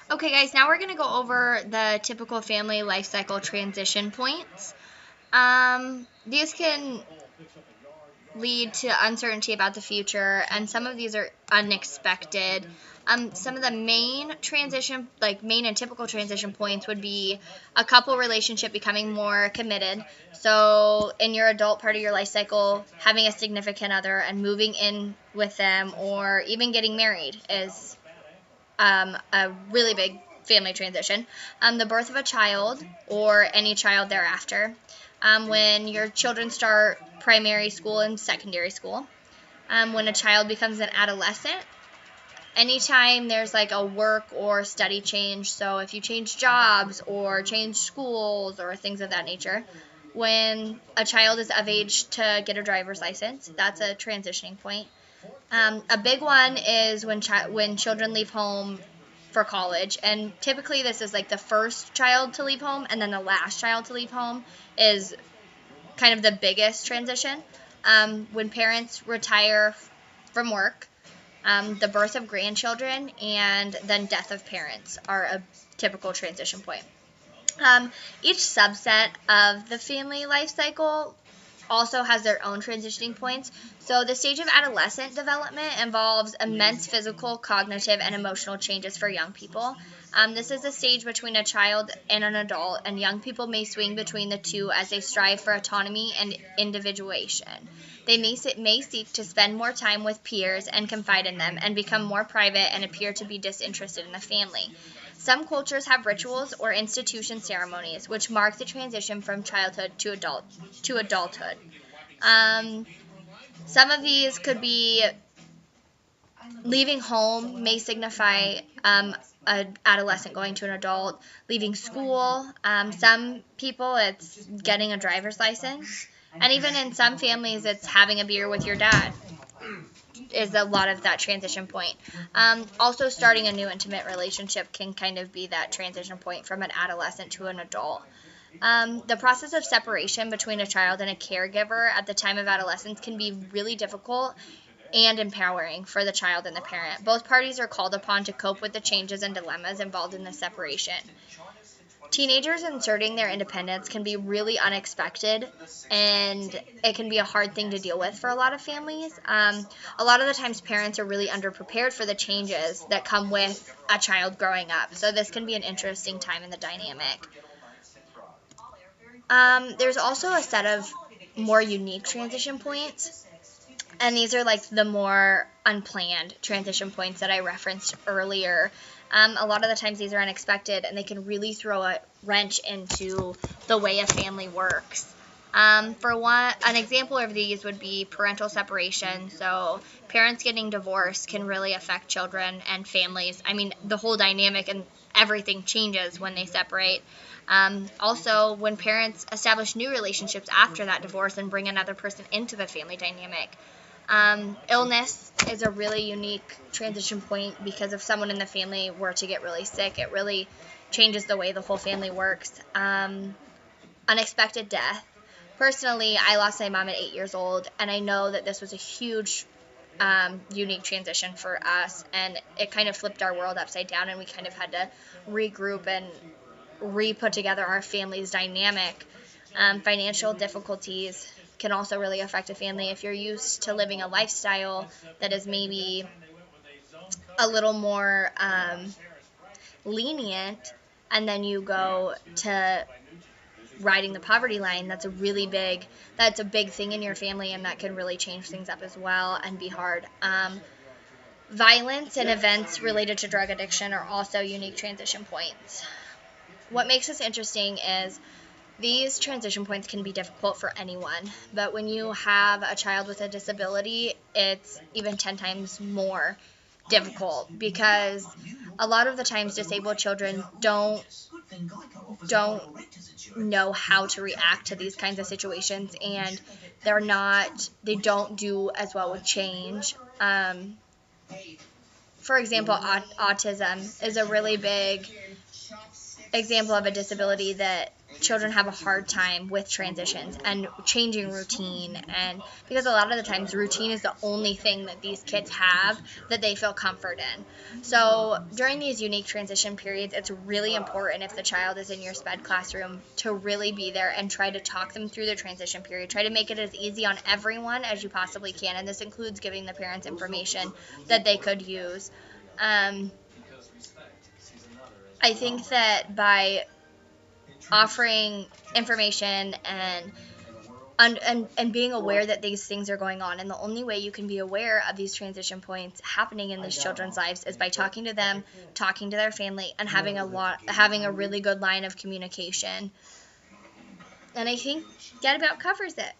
Okay, guys, now we're going to go over the typical family life cycle transition points. These can lead to uncertainty about the future, and some of these are unexpected. Some of the main and typical transition points would be a couple relationship becoming more committed. So, in your adult part of your life cycle, having a significant other and moving in with them, or even getting married, is a really big family transition. The birth of a child or any child thereafter. When your children start primary school and secondary school. When a child becomes an adolescent. Anytime there's like a work or study change, so if you change jobs or change schools or things of that nature. When a child is of age to get a driver's license, that's a transitioning point. A big one is when children leave home for college, and typically this is like the first child to leave home, and then the last child to leave home is kind of the biggest transition. When parents retire from work, the birth of grandchildren, and then death of parents are a typical transition point. Each subset of the family life cycle also has their own transitioning points. So the stage of adolescent development involves immense physical, cognitive, and emotional changes for young people. This is a stage between a child and an adult, and young people may swing between the two as they strive for autonomy and individuation. They may seek to spend more time with peers and confide in them, and become more private and appear to be disinterested in the family. Some cultures have rituals or institution ceremonies which mark the transition from childhood to adulthood. Some of these could be leaving home may signify an adolescent going to an adult, leaving school. Some people, it's getting a driver's license. And even in some families, it's having a beer with your dad is a lot of that transition point. Also, starting a new intimate relationship can kind of be that transition point from an adolescent to an adult. The process of separation between a child and a caregiver at the time of adolescence can be really difficult and empowering for the child and the parent. Both parties are called upon to cope with the changes and dilemmas involved in the separation. Teenagers inserting their independence can be really unexpected, and it can be a hard thing to deal with for a lot of families. A lot of the times parents are really underprepared for the changes that come with a child growing up, so this can be an interesting time in the dynamic. There's also a set of more unique transition points, and these are like the more unplanned transition points that I referenced earlier. A lot of the times these are unexpected, and they can really throw a wrench into the way a family works. An example of these would be parental separation. So parents getting divorced can really affect children and families. I mean, the whole dynamic and everything changes when they separate. Also, when parents establish new relationships after that divorce and bring another person into the family dynamic. Illness is a really unique transition point because if someone in the family were to get really sick, it really changes the way the whole family works. Unexpected death. Personally, I lost my mom at 8 years old, and I know that this was a huge, unique transition for us, and it kind of flipped our world upside down, and we kind of had to regroup and re-put together our family's dynamic. Financial difficulties can also really affect a family. If you're used to living a lifestyle that is maybe a little more lenient, and then you go to riding the poverty line, that's a big thing in your family, and that can really change things up as well and be hard. Violence and events related to drug addiction are also unique transition points. What makes this interesting is these transition points can be difficult for anyone, but when you have a child with a disability, it's even 10 times more difficult because a lot of the times disabled children don't know how to react to these kinds of situations, and they don't do as well with change. For example, autism is a really big example of a disability that children have a hard time with transitions and changing routine, and because a lot of the times routine is the only thing that these kids have that they feel comfort in. So during these unique transition periods, it's really important, if the child is in your SPED classroom, to really be there and try to talk them through the transition period. Try to make it as easy on everyone as you possibly can, and this includes giving the parents information that they could use. I think that by offering information and being aware that these things are going on, and the only way you can be aware of these transition points happening in these children's lives is by talking to them, talking to their family, and having a really good line of communication. And I think that about covers it.